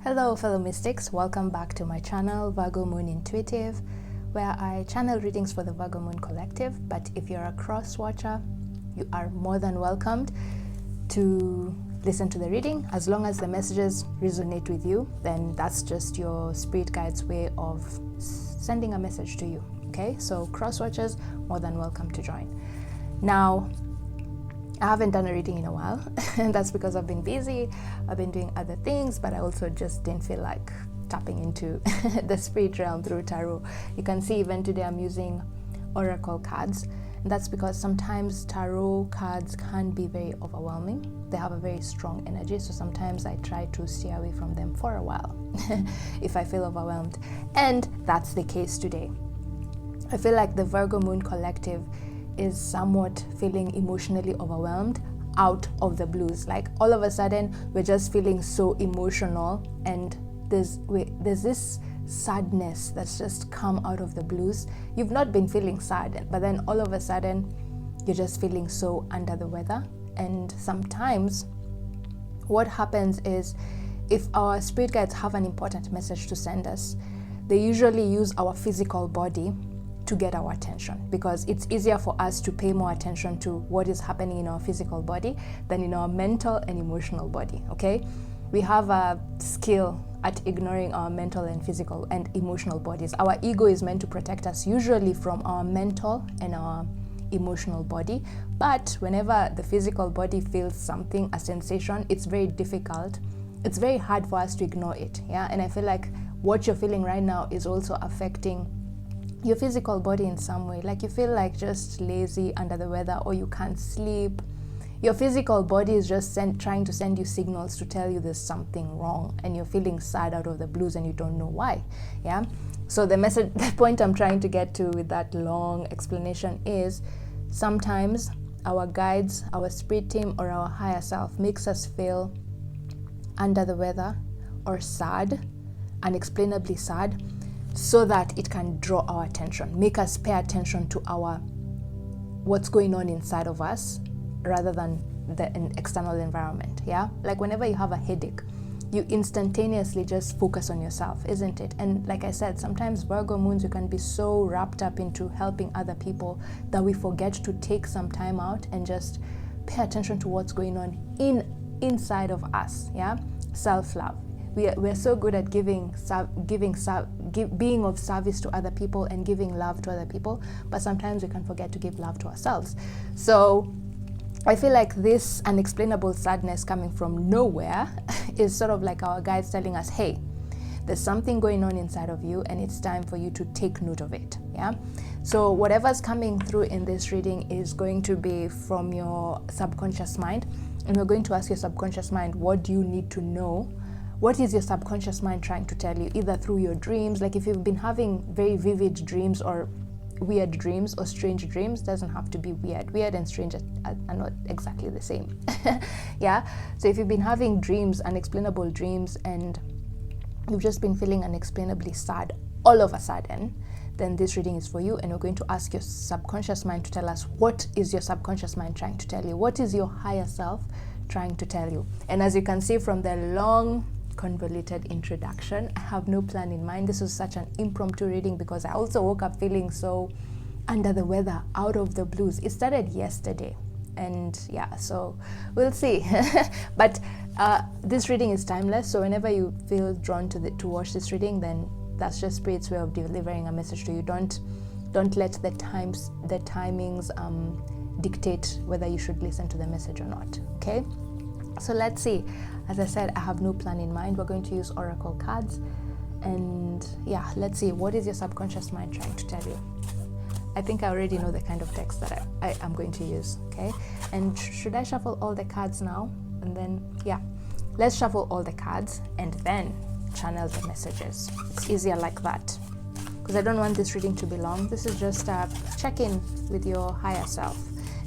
Hello fellow mystics, welcome back to my channel Virgo Moon Intuitive, where I channel readings for the Virgo Moon Collective. But if you're a cross watcher, you are more than welcomed to listen to the reading. As long as the messages resonate with you, then that's just your spirit guide's way of sending a message to you. Okay, so cross watchers, more than welcome to join. Now, I haven't done a reading in a while, and that's because I've been busy. I've been doing other things, but I also just didn't feel like tapping into the spirit realm through tarot. You can see even today I'm using oracle cards, and that's because sometimes tarot cards can be very overwhelming. They have a very strong energy, so sometimes I try to stay away from them for a while if I feel overwhelmed, and that's the case today. I feel like the Virgo Moon Collective is somewhat feeling emotionally overwhelmed out of the blues. Like all of a sudden we're just feeling so emotional, and there's this sadness that's just come out of the blues. You've not been feeling sad, but then all of a sudden you're just feeling so under the weather. And sometimes what happens is, if our spirit guides have an important message to send us, they usually use our physical body to get our attention, because it's easier for us to pay more attention to what is happening in our physical body than in our mental and emotional body. Okay, we have a skill at ignoring our mental and physical and emotional bodies. Our ego is meant to protect us usually from our mental and our emotional body, but whenever the physical body feels something, a sensation, it's very difficult, it's very hard for us to ignore it. Yeah, and I feel like what you're feeling right now is also affecting your physical body in some way. Like you feel like just lazy, under the weather, or you can't sleep. Your physical body is just trying to send you signals to tell you there's something wrong, and you're feeling sad out of the blues and you don't know why. Yeah, so the point I'm trying to get to with that long explanation is, sometimes our guides, our spirit team, or our higher self makes us feel under the weather or sad, unexplainably sad, so that it can draw our attention, make us pay attention to what's going on inside of us rather than the external environment. Yeah, like whenever you have a headache, you instantaneously just focus on yourself, isn't it? And like I said, sometimes Virgo moons, you can be so wrapped up into helping other people that we forget to take some time out and just pay attention to what's going on inside of us. Yeah, self-love. We're so good at being of service to other people and giving love to other people, but sometimes we can forget to give love to ourselves. So I feel like this unexplainable sadness coming from nowhere is sort of like our guides telling us, hey, there's something going on inside of you and it's time for you to take note of it. Yeah, so whatever's coming through in this reading is going to be from your subconscious mind, and we're going to ask your subconscious mind, what do you need to know? What is your subconscious mind trying to tell you, either through your dreams? Like if you've been having very vivid dreams or weird dreams or strange dreams, doesn't have to be weird. Weird and strange are not exactly the same. Yeah, so if you've been having dreams, unexplainable dreams, and you've just been feeling unexplainably sad all of a sudden, then this reading is for you. And we're going to ask your subconscious mind to tell us, what is your subconscious mind trying to tell you? What is your higher self trying to tell you? And as you can see from the long convoluted introduction, I have no plan in mind. This was such an impromptu reading because I also woke up feeling so under the weather, out of the blues. It started yesterday, and yeah, so we'll see. But this reading is timeless, so whenever you feel drawn to watch this reading, then that's just Spirit's way of delivering a message to you. Don't let the timings dictate whether you should listen to the message or not. Okay, so let's see. As I said, I have no plan in mind. We're going to use oracle cards, and yeah, let's see, what is your subconscious mind trying to tell you? I think I already know the kind of text that I am going to use. Okay, and should I shuffle all the cards now? And then yeah, let's shuffle all the cards and then channel the messages. It's easier like that, because I don't want this reading to be long. This is just a check-in with your higher self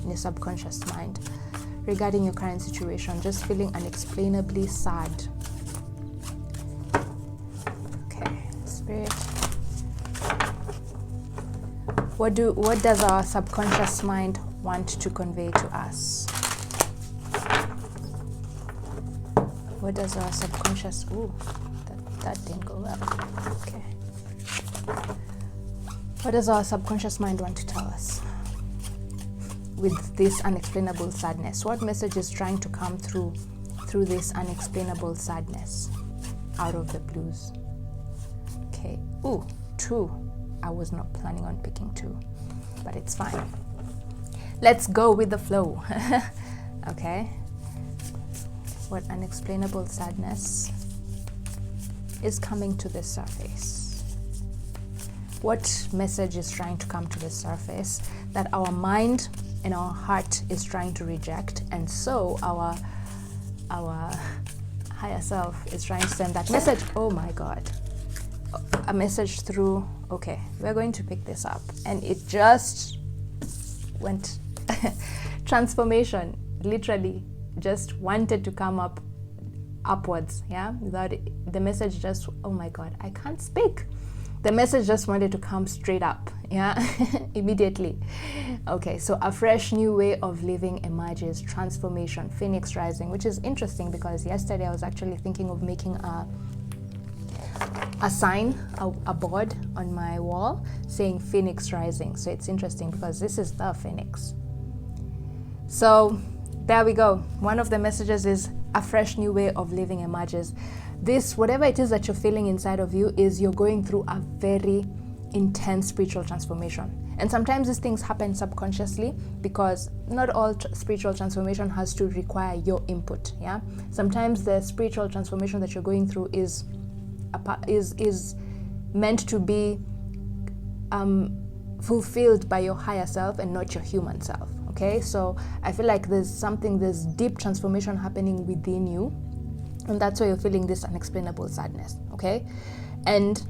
and your subconscious mind regarding your current situation, just feeling unexplainably sad. Okay, Spirit, what does our subconscious mind want to convey to us? What does our subconscious, that didn't go well. Okay. What does our subconscious mind want to tell us with this unexplainable sadness? What message is trying to come through this unexplainable sadness out of the blues? Okay. Ooh, 2. I was not planning on picking 2, but it's fine. Let's go with the flow. Okay. What unexplainable sadness is coming to the surface? What message is trying to come to the surface that our mind and our heart is trying to reject, and so our higher self is trying to send that message? Oh my God. A message through. Okay, we're going to pick this up, and it just went transformation, literally just wanted to come up upwards, yeah, without it, the message just, oh my God, I can't speak. The message just wanted to come straight up, yeah, immediately. Okay, so a fresh new way of living emerges, transformation, phoenix rising, which is interesting because yesterday I was actually thinking of making a sign, a board on my wall saying phoenix rising. So it's interesting because this is the phoenix. So there we go. One of the messages is a fresh new way of living emerges. This, whatever it is that you're feeling inside of you, is you're going through a very intense spiritual transformation. And sometimes these things happen subconsciously because not all spiritual transformation has to require your input. Yeah. Sometimes the spiritual transformation that you're going through is meant to be fulfilled by your higher self and not your human self. Okay, so I feel like there's deep transformation happening within you, and that's why you're feeling this unexplainable sadness. Okay, and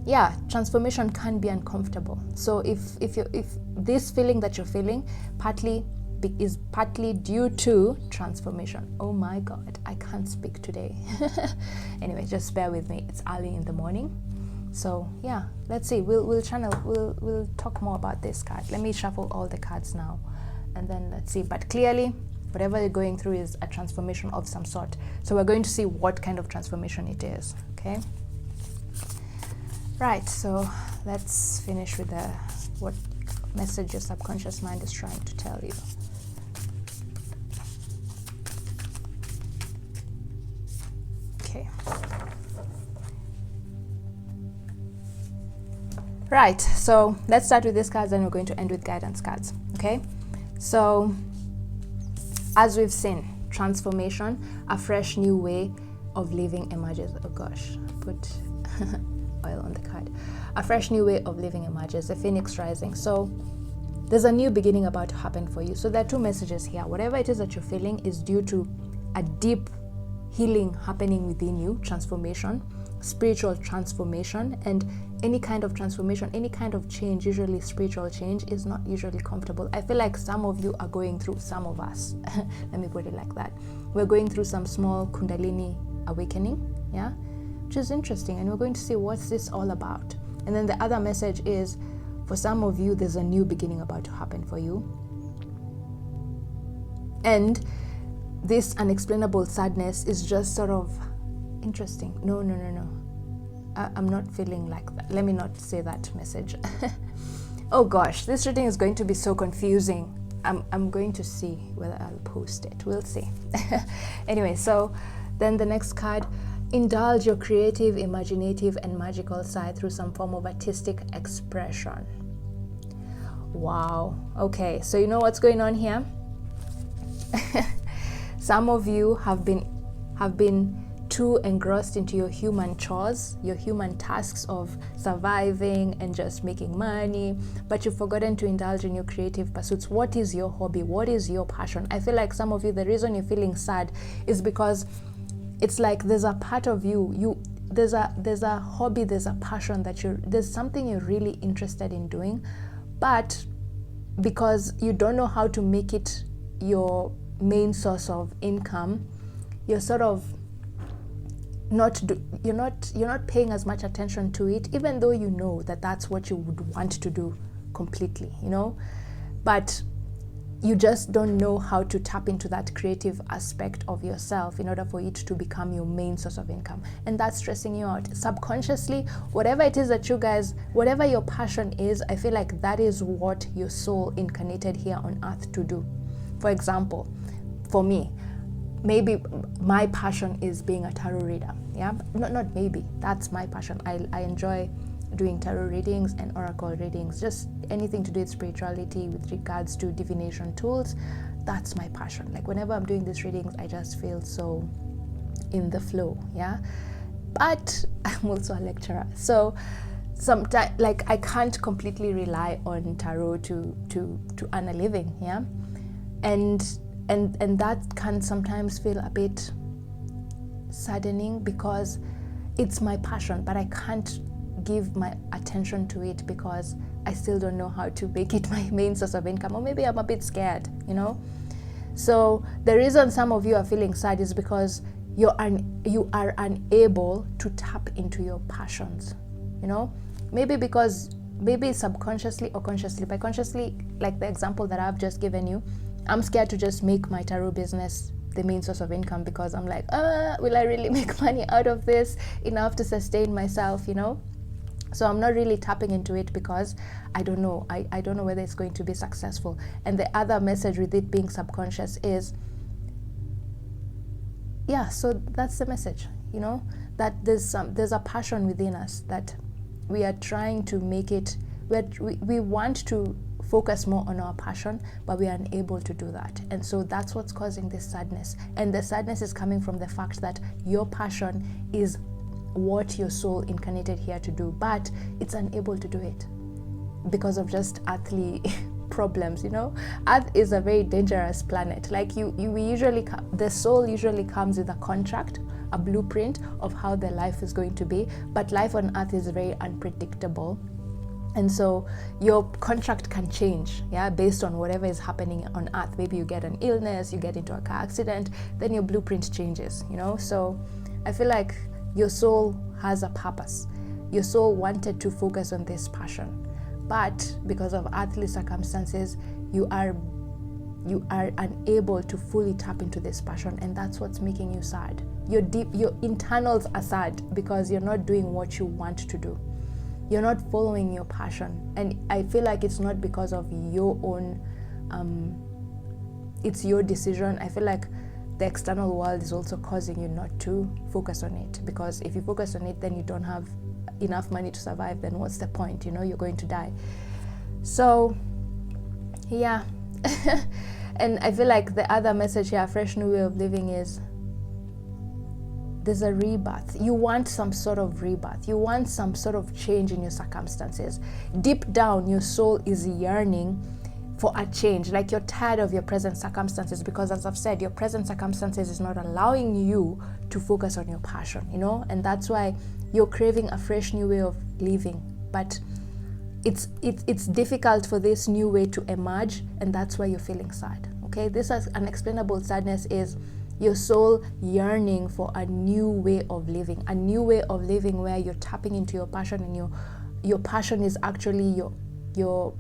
yeah, transformation can be uncomfortable. So if this feeling that you're feeling is partly due to transformation. Oh my God, I can't speak today. Anyway, just bear with me. It's early in the morning. So yeah, let's see. We'll talk more about this card. Let me shuffle all the cards now, and then let's see. But clearly, whatever you're going through is a transformation of some sort. So we're going to see what kind of transformation it is. Okay. Right. So let's finish with what message your subconscious mind is trying to tell you. Okay. Right, so let's start with these cards and we're going to end with guidance cards. Okay, so as we've seen, transformation, a fresh new way of living emerges. Oh gosh, put oil on the card. A fresh new way of living emerges, the phoenix rising. So there's a new beginning about to happen for you. So there are 2 messages here. Whatever it is that you're feeling is due to a deep healing happening within you, transformation, spiritual transformation. And any kind of transformation, any kind of change, usually spiritual change, is not usually comfortable. I feel like some of you are going through, some of us, let me put it like that, we're going through some small kundalini awakening, yeah, which is interesting, and we're going to see what's this all about. And then the other message is, for some of you, there's a new beginning about to happen for you, and this unexplainable sadness is just sort of interesting. No. I'm not feeling like that. Let me not say that message. Oh gosh, this reading is going to be so confusing. I'm going to see whether I'll post it. We'll see. Anyway, so then the next card, indulge your creative, imaginative, and magical side through some form of artistic expression. Wow. Okay, so you know what's going on here? Some of you have been too engrossed into your human chores, your human tasks of surviving and just making money, but you've forgotten to indulge in your creative pursuits. What is your hobby? What is your passion? I feel like some of you, the reason you're feeling sad is because it's like there's a part of there's a hobby, there's a passion there's something you're really interested in doing, but because you don't know how to make it your main source of income, you're sort of you're not paying as much attention to it, even though you know that that's what you would want to do completely, but you just don't know how to tap into that creative aspect of yourself in order for it to become your main source of income. And that's stressing you out. Subconsciously, whatever it is that you guys, whatever your passion is, I feel like that is what your soul incarnated here on earth to do. For example, for me, maybe my passion is being a tarot reader. Yeah, not maybe, that's my passion. I enjoy doing tarot readings and oracle readings, just anything to do with spirituality with regards to divination tools. That's my passion. Like whenever I'm doing these readings, I just feel so in the flow. Yeah, but I'm also a lecturer, so sometimes like I can't completely rely on tarot to earn a living. Yeah, and that can sometimes feel a bit saddening because it's my passion, but I can't give my attention to it because I still don't know how to make it my main source of income, or maybe I'm a bit scared, you know. So the reason some of you are feeling sad is because you are unable to tap into your passions, you know. Maybe subconsciously or consciously. By consciously, like the example that I've just given you, I'm scared to just make my tarot business the main source of income because I'm like, will I really make money out of this enough to sustain myself, you know? So I'm not really tapping into it because I don't know. I don't know whether it's going to be successful. And the other message with it being subconscious is, yeah, so that's the message, you know, that there's a passion within us that we are trying to make it, we want to focus more on our passion, but we are unable to do that. And so that's what's causing this sadness. And the sadness is coming from the fact that your passion is what your soul incarnated here to do, but it's unable to do it because of just earthly problems, you know. Earth is a very dangerous planet. Like the soul usually comes with a contract, a blueprint of how their life is going to be, but life on earth is very unpredictable. And so your contract can change, yeah, based on whatever is happening on earth. Maybe you get an illness, you get into a car accident, then your blueprint changes, you know. So I feel like your soul has a purpose. Your soul wanted to focus on this passion, but because of earthly circumstances, you are unable to fully tap into this passion, and that's what's making you sad. Your internals are sad because you're not doing what you want to do. You're not following your passion, and I feel like it's not because of your own it's your decision. I feel like the external world is also causing you not to focus on it, because if you focus on it, then you don't have enough money to survive. Then what's the point? You know, you're going to die. So yeah. And I feel like the other message here, a fresh new way of living, is there's a rebirth. You want some sort of rebirth. You want some sort of change in your circumstances. Deep down, your soul is yearning for a change. Like you're tired of your present circumstances because, as I've said, your present circumstances is not allowing you to focus on your passion, you know, and that's why you're craving a fresh new way of living. But it's difficult for this new way to emerge, and that's why you're feeling sad. Okay, this unexplainable sadness is your soul yearning for a new way of living, where you're tapping into your passion, and your passion is actually your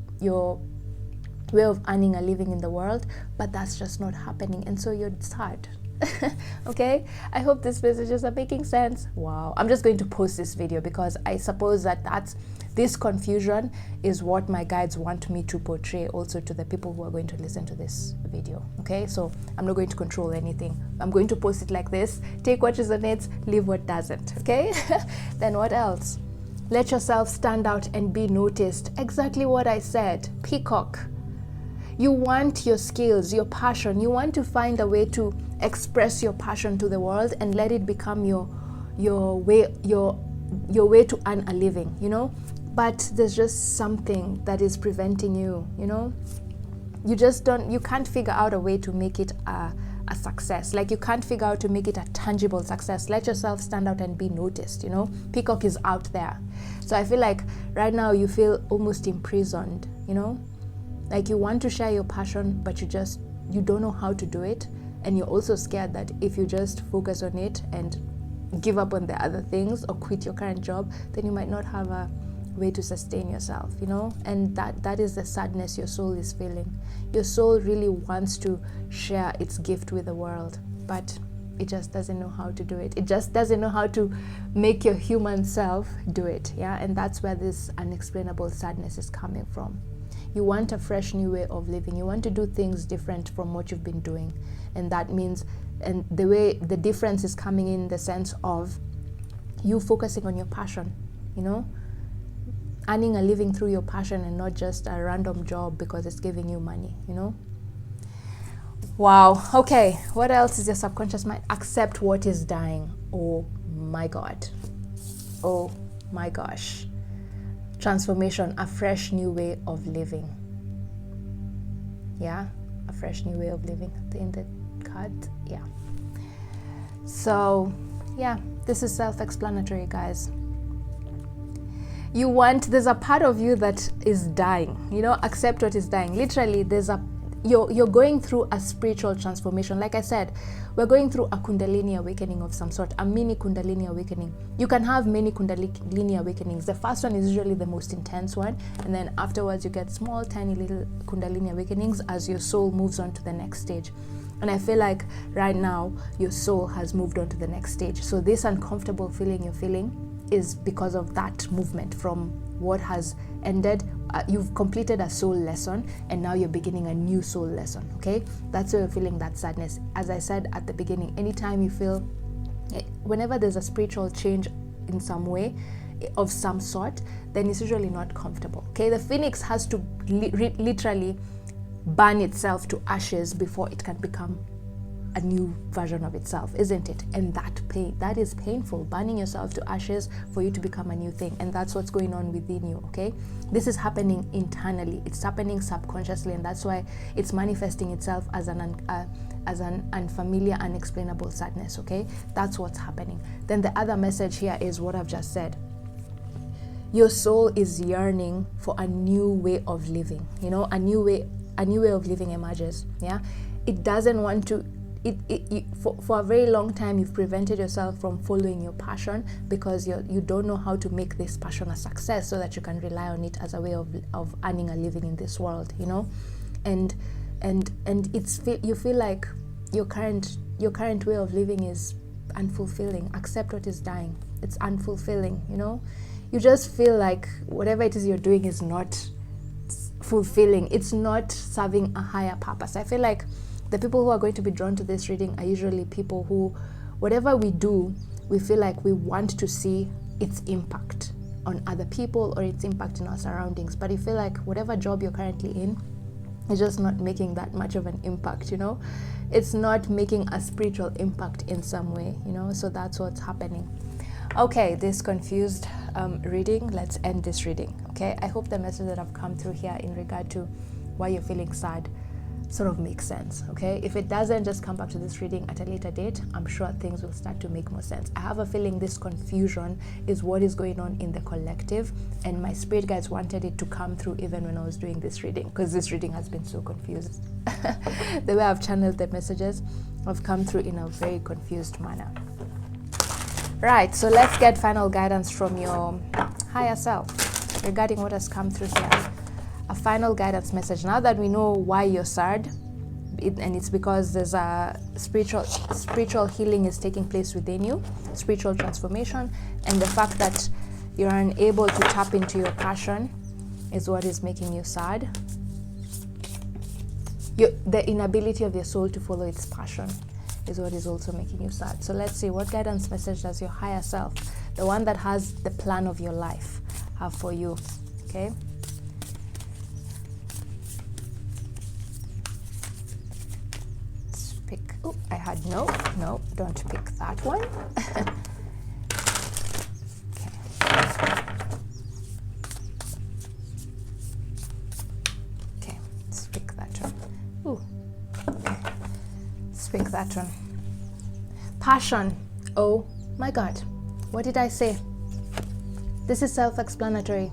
way of earning a living in the world, but that's just not happening, and so you're sad. Okay, I hope these messages are making sense. Wow, I'm just going to post this video because I suppose that this confusion is what my guides want me to portray also to the people who are going to listen to this video. Okay, so I'm not going to control anything. I'm going to post it like this. Take what resonates, leave what doesn't. Okay. Then what else? Let yourself stand out and be noticed. Exactly what I said. Peacock. You want your skills, your passion. You want to find a way to express your passion to the world and let it become your way to earn a living, you know. But there's just something that is preventing you, you know. You can't figure out a way to make it a success. Like you can't figure out to make it a tangible success. Let yourself stand out and be noticed, you know. Peacock is out there. So I feel like right now you feel almost imprisoned, you know. Like you want to share your passion, but you don't know how to do it. And you're also scared that if you just focus on it and give up on the other things or quit your current job, then you might not have a way to sustain yourself, you know, and that is the sadness your soul is feeling. Your soul really wants to share its gift with the world, but it just doesn't know how to do it. It just doesn't know how to make your human self do it. Yeah, and that's where this unexplainable sadness is coming from. You want a fresh new way of living. You want to do things different from what you've been doing, and that means, and the way the difference is coming in the sense of you focusing on your passion, you know, earning a living through your passion and not just a random job because it's giving you money, you know. Wow. Okay, what else is your subconscious mind? Accept what is dying. Oh my God. Oh my gosh. Transformation, a fresh new way of living. Yeah, a fresh new way of living. In the card, yeah. So yeah, this is self-explanatory, guys. There's a part of you that is dying, you know. Accept what is dying. Literally, you're going through a spiritual transformation. Like I said, we're going through a Kundalini awakening of some sort, a mini Kundalini awakening. You can have many Kundalini awakenings. The first one is usually the most intense one, and then afterwards you get small, tiny little Kundalini awakenings as your soul moves on to the next stage. And I feel like right now your soul has moved on to the next stage. So this uncomfortable feeling you're feeling is because of that movement from what has ended. You've completed a soul lesson and now you're beginning a new soul lesson. Okay, that's why you're feeling that sadness. As I said at the beginning, anytime you feel, whenever there's a spiritual change in some way of some sort, then it's usually not comfortable. Okay, the phoenix has to literally burn itself to ashes before it can become a new version of itself, isn't it? And that is painful, burning yourself to ashes for you to become a new thing. And that's what's going on within you. Okay, this is happening internally, it's happening subconsciously, and that's why it's manifesting itself as an unfamiliar, unexplainable sadness. Okay, that's what's happening. Then the other message here is what I've just said. Your soul is yearning for a new way of living. You know, a new way of living emerges. Yeah, it doesn't want to. For a very long time you've prevented yourself from following your passion because you don't know how to make this passion a success so that you can rely on it as a way of earning a living in this world, you know. And you feel like your current way of living is unfulfilling. Accept what is dying. It's unfulfilling, you know. You just feel like whatever it is you're doing is not fulfilling. It's not serving a higher purpose. I feel like the people who are going to be drawn to this reading are usually people who, whatever we do, we feel like we want to see its impact on other people or its impact in our surroundings. But you feel like whatever job you're currently in is just not making that much of an impact, you know. It's not making a spiritual impact in some way, you know. So that's what's happening. Okay, this confused reading, let's end this reading. Okay, I hope the message that I've come through here in regard to why you're feeling sad sort of makes sense. Okay, if it doesn't, just come back to this reading at a later date. I'm sure things will start to make more sense. I have a feeling this confusion is what is going on in the collective, and my spirit guides wanted it to come through even when I was doing this reading, because this reading has been so confused. The way I've channeled the messages have come through in a very confused manner. Right, so let's get final guidance from your higher self regarding what has come through here. A final guidance message. Now that we know why you're sad, and it's because there's a spiritual healing is taking place within you, spiritual transformation, and the fact that you're unable to tap into your passion is what is making you sad. The inability of your soul to follow its passion is what is also making you sad. So let's see, what guidance message does your higher self, the one that has the plan of your life, have for you? Okay. Oh, I had no, don't pick that one. Okay, let's pick that one. Ooh, okay, let's pick that one. Passion. Oh my God, what did I say? This is self-explanatory.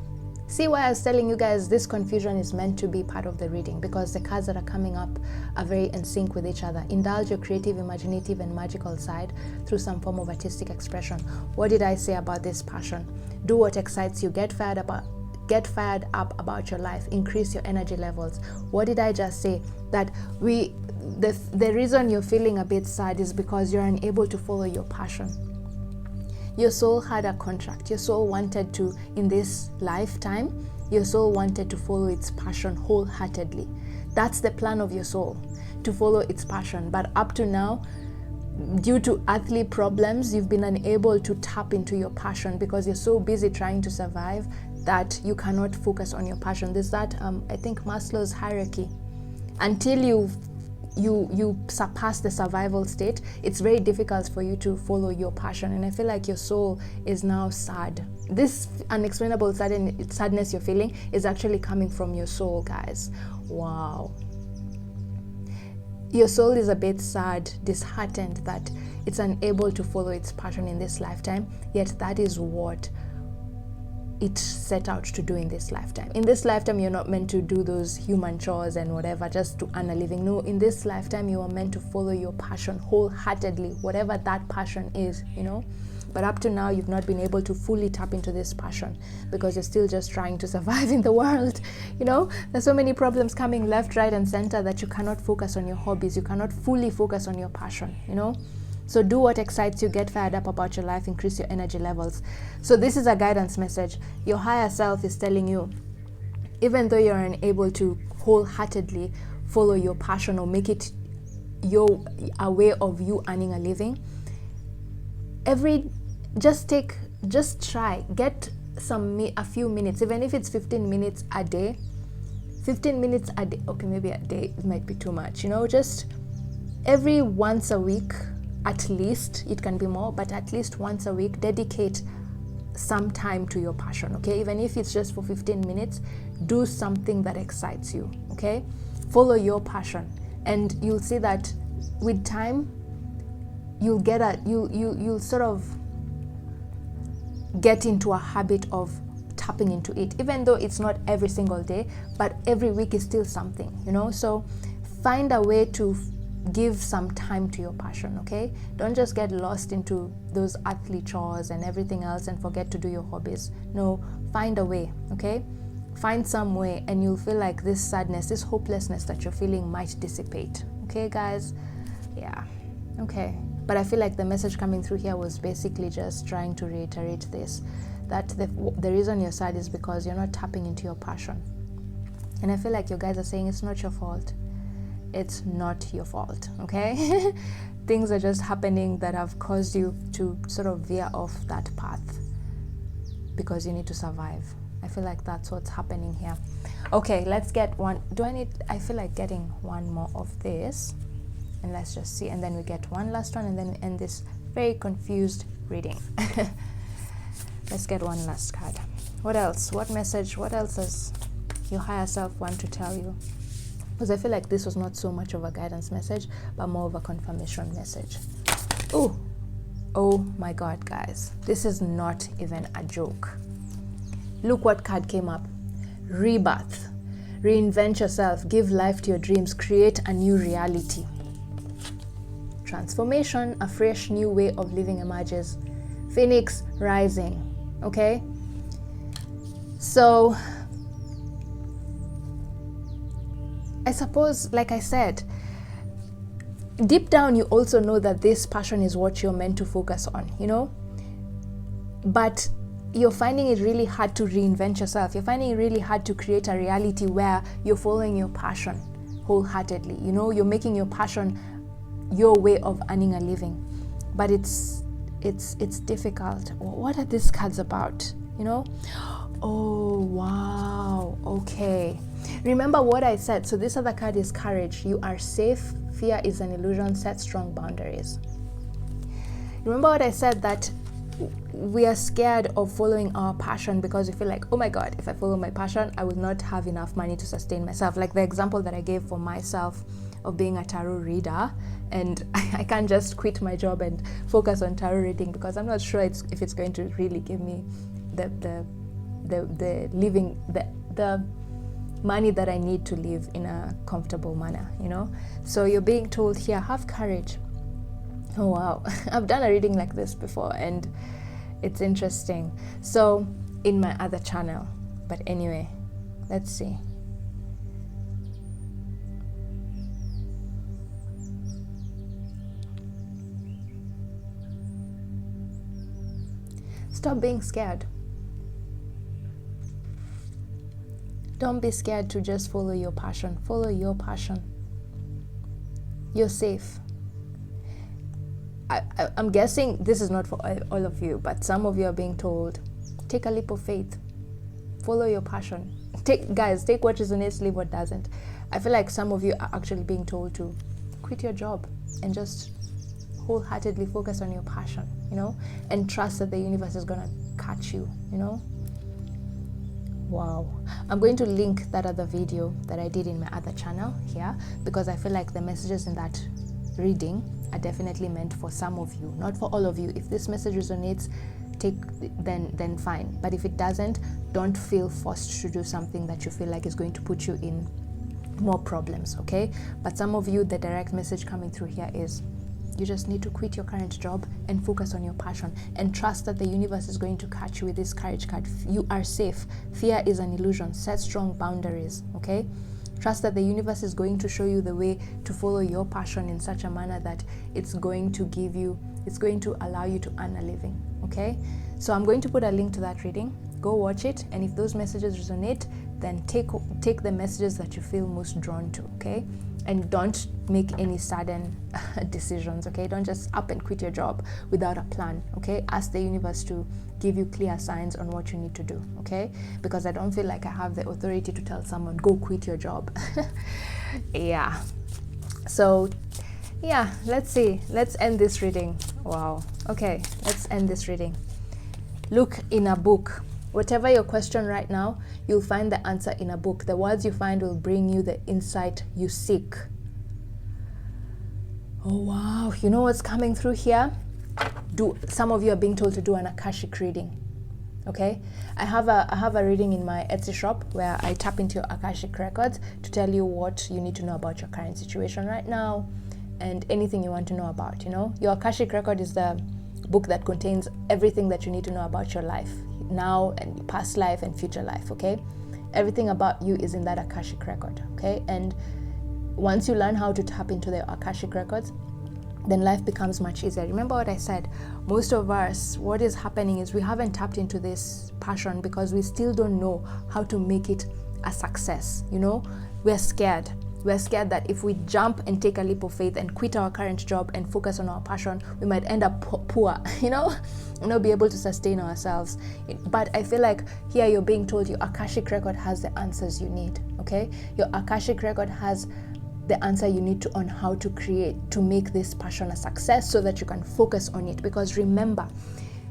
See why I was telling you guys this confusion is meant to be part of the reading, because the cards that are coming up are very in sync with each other. Indulge your creative, imaginative, and magical side through some form of artistic expression. What did I say about this passion? Do what excites you. Get fired up about your life. Increase your energy levels. What did I just say? That the reason you're feeling a bit sad is because you're unable to follow your passion. Your soul had a contract. Your soul wanted to, in this lifetime, your soul wanted to follow its passion wholeheartedly. That's the plan of your soul, to follow its passion. But up to now, due to earthly problems, you've been unable to tap into your passion because you're so busy trying to survive that you cannot focus on your passion. There's that, I think, Maslow's hierarchy. Until you surpass the survival state, it's very difficult for you to follow your passion. And I feel like your soul is now sad. This unexplainable sadness you're feeling is actually coming from your soul, guys. Wow. Your soul is a bit sad, disheartened that it's unable to follow its passion in this lifetime, yet that is what it set out to do in this lifetime. In this lifetime, you're not meant to do those human chores and whatever just to earn a living. No, in this lifetime, you are meant to follow your passion wholeheartedly, whatever that passion is, you know. But up to now, you've not been able to fully tap into this passion because you're still just trying to survive in the world. You know, there's so many problems coming left, right, and center that you cannot focus on your hobbies. You cannot fully focus on your passion, you know. So do what excites you, get fired up about your life, increase your energy levels. So this is a guidance message. Your higher self is telling you, even though you're unable to wholeheartedly follow your passion or make it a way of you earning a living, just try, get a few minutes, even if it's 15 minutes a day. 15 minutes a day, okay, maybe a day might be too much, you know, just every once a week, at least. It can be more, but at least once a week, dedicate some time to your passion, okay? Even if it's just for 15 minutes, do something that excites you, okay? Follow your passion, and you'll see that with time, you'll sort of get into a habit of tapping into it, even though it's not every single day, but every week is still something, you know? So find a way to give some time to your passion, okay? Don't just get lost into those earthly chores and everything else and forget to do your hobbies. No, find a way, okay? Find some way, and you'll feel like this sadness, this hopelessness that you're feeling might dissipate, okay, guys? Yeah, okay. But I feel like the message coming through here was basically just trying to reiterate this, that the reason you're sad is because you're not tapping into your passion. And I feel like you guys are saying it's not your fault. It's not your fault, okay? Things are just happening that have caused you to sort of veer off that path because you need to survive. I feel like that's what's happening here. Okay, let's get one. I feel like getting one more of this, and let's just see, and then we get one last one, and then we end this very confused reading. Let's get one last card. What else? What message? What else does your higher self want to tell you? Because I feel like this was not so much of a guidance message, but more of a confirmation message. Oh my God, guys. This is not even a joke. Look what card came up. Rebirth. Reinvent yourself. Give life to your dreams. Create a new reality. Transformation. A fresh new way of living emerges. Phoenix rising. Okay? So I suppose, like I said, deep down you also know that this passion is what you're meant to focus on, you know? But you're finding it really hard to reinvent yourself. You're finding it really hard to create a reality where you're following your passion wholeheartedly. You know, you're making your passion your way of earning a living. But it's difficult. What are these cards about, you know? Oh, wow. Okay. Remember what I said. So this other card is courage. You are safe. Fear is an illusion. Set strong boundaries. Remember what I said, that we are scared of following our passion because we feel like, oh my God, if I follow my passion, I will not have enough money to sustain myself. Like the example that I gave for myself of being a tarot reader, and I can't just quit my job and focus on tarot reading because I'm not sure if it's going to really give me the money that I need to live in a comfortable manner, you know? So you're being told here, have courage. Oh wow, I've done a reading like this before, and It's interesting. So in my other channel, but anyway, let's see. Stop being scared. Don't be scared to just follow your passion. Follow your passion. You're safe. I'm guessing this is not for all of you, but some of you are being told, take a leap of faith. Follow your passion. Take what resonates, leave what doesn't. I feel like some of you are actually being told to quit your job and just wholeheartedly focus on your passion, you know, and trust that the universe is gonna catch you, you know. Wow. I'm going to link that other video that I did in my other channel here, because I feel like the messages in that reading are definitely meant for some of you, not for all of you. If this message resonates, then fine. But if it doesn't, don't feel forced to do something that you feel like is going to put you in more problems, okay? But some of you, the direct message coming through here is you just need to quit your current job and focus on your passion and trust that the universe is going to catch you with this courage card. You are safe. Fear is an illusion. Set strong boundaries, okay? Trust that the universe is going to show you the way to follow your passion in such a manner that it's going to allow you to earn a living, okay? So I'm going to put a link to that reading. Go watch it, and if those messages resonate, then take the messages that you feel most drawn to, okay? And don't make any sudden decisions, okay? Don't just up and quit your job without a plan, okay? Ask the universe to give you clear signs on what you need to do, okay? Because I don't feel like I have the authority to tell someone, go quit your job. Yeah. So, yeah, let's see. Let's end this reading. Wow. Okay, let's end this reading. Look in a book. Whatever your question right now, you'll find the answer in a book. The words you find will bring you the insight you seek. Oh, wow. You know what's coming through here? Some of you are being told to do an Akashic reading. Okay? I have a reading in my Etsy shop where I tap into your Akashic records to tell you what you need to know about your current situation right now and anything you want to know about, you know? Your Akashic record is the book that contains everything that you need to know about your life now and past life and future life, okay? Everything about you is in that Akashic record, okay? And once you learn how to tap into the Akashic records, then life becomes much easier. Remember what I said, most of us, what is happening is we haven't tapped into this passion because we still don't know how to make it a success, you know? We're scared. We're scared that if we jump and take a leap of faith and quit our current job and focus on our passion, we might end up poor, you know, be able to sustain ourselves. But I feel like here you're being told your Akashic record has the answers you need, okay? Your Akashic record has the answer you need on how to create, to make this passion a success so that you can focus on it. Because remember,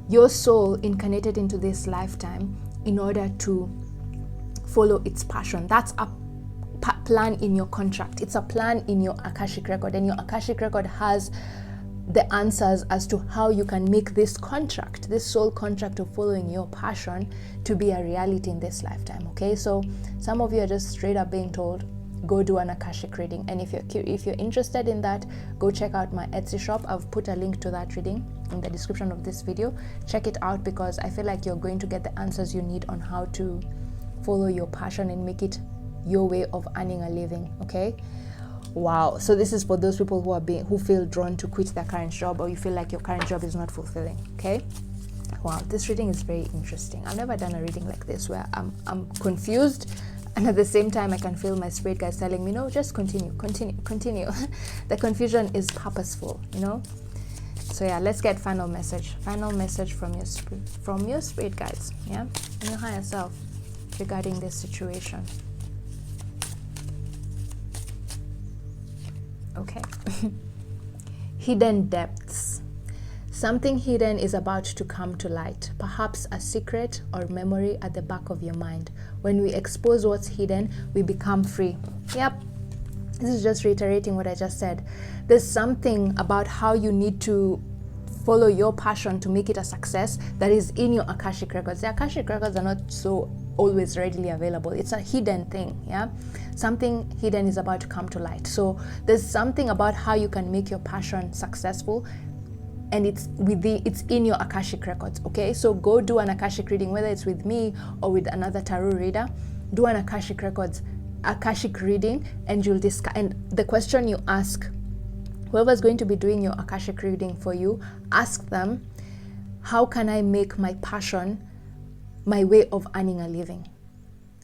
your soul incarnated into this lifetime in order to follow its passion. That's a plan in your contract. It's a plan in your Akashic record, and your Akashic record has the answers as to how you can make this contract, this soul contract of following your passion, to be a reality in this lifetime, okay? So some of you are just straight up being told, go do an Akashic reading. And if you're interested in that, go check out my Etsy shop. I've put a link to that reading in the description of this video. Check it out, because I feel like you're going to get the answers you need on how to follow your passion and make it your way of earning a living, okay? Wow. So this is for those people who feel drawn to quit their current job, or you feel like your current job is not fulfilling, okay? Wow, this reading is very interesting. I've never done a reading like this where I'm confused, and at the same time I can feel my spirit guides telling me, no, just continue. The confusion is purposeful, you know? So yeah, let's get final message from your spirit guides, yeah, and your higher self regarding this situation. Okay. Hidden depths. Something hidden is about to come to light, perhaps a secret or memory at the back of your mind. When we expose what's hidden, we become free. Yep. This is just reiterating what I just said. There's something about how you need to follow your passion to make it a success that is in your Akashic records. The Akashic records are not so always readily available. It's a hidden thing, yeah? Something hidden is about to come to light. So there's something about how you can make your passion successful and it's in your Akashic records. Okay, so go do an Akashic reading, whether it's with me or with another tarot reader. Do an Akashic reading, and you'll discuss. And the question you ask whoever's going to be doing your Akashic reading for you, ask them, how can I make my passion my way of earning a living?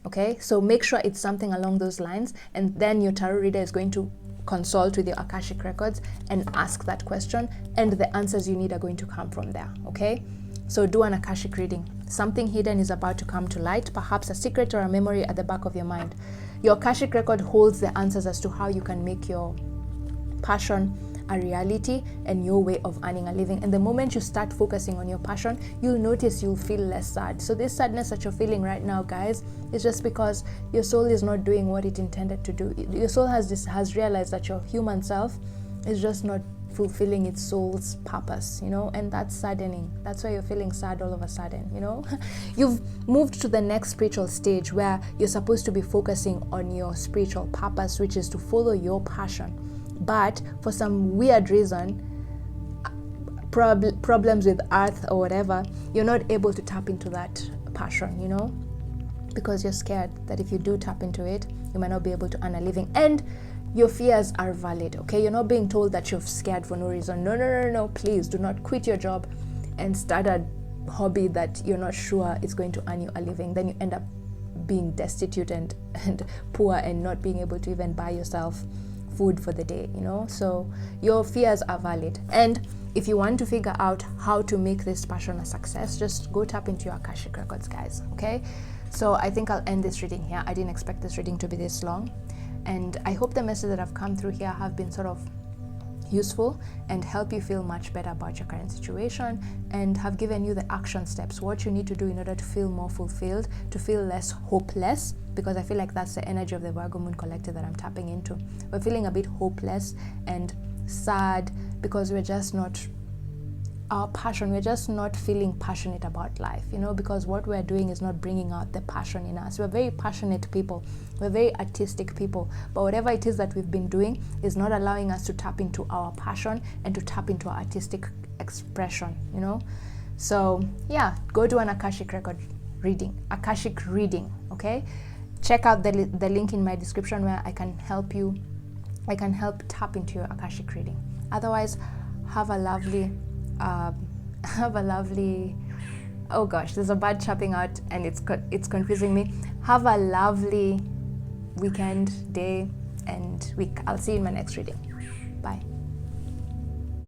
Okay, so make sure it's something along those lines, and then your tarot reader is going to consult with your Akashic records and ask that question, and the answers you need are going to come from there. Okay, so do an Akashic reading. Something hidden is about to come to light, perhaps a secret or a memory at the back of your mind. Your Akashic record holds the answers as to how you can make your passion a reality and your way of earning a living. And the moment you start focusing on your passion, you'll notice you'll feel less sad. So this sadness that you're feeling right now, guys, is just because your soul is not doing what it intended to do. Your soul has realized that your human self is just not fulfilling its soul's purpose, you know, and that's saddening. That's why you're feeling sad all of a sudden, you know. You've moved to the next spiritual stage where you're supposed to be focusing on your spiritual purpose, which is to follow your passion. But for some weird reason, problems with earth or whatever, you're not able to tap into that passion, you know, because you're scared that if you do tap into it, you might not be able to earn a living. And your fears are valid, okay? You're not being told that you're scared for no reason. No, please do not quit your job and start a hobby that you're not sure is going to earn you a living. Then you end up being destitute and poor and not being able to even buy yourself food for the day, you know. So your fears are valid, and if you want to figure out how to make this passion a success, just go tap into your Akashic records, guys. Okay, so I think I'll end this reading here. I didn't expect this reading to be this long, and I hope the message that have come through here have been sort of useful and help you feel much better about your current situation, and have given you the action steps, what you need to do in order to feel more fulfilled, to feel less hopeless, because I feel like that's the energy of the Virgo Moon Collective that I'm tapping into. We're feeling a bit hopeless and sad because we're just not feeling passionate about life, you know, because what we're doing is not bringing out the passion in us. We're very passionate people, we're very artistic people, but whatever it is that we've been doing is not allowing us to tap into our passion and to tap into our artistic expression, you know. So yeah, go do an Akashic reading, okay? Check out the link in my description where I can help tap into your Akashic reading. Otherwise, have a lovely oh gosh, there's a bird chirping out and it's confusing me. Have a lovely weekend, day, and week. I'll see you in my next reading. Bye.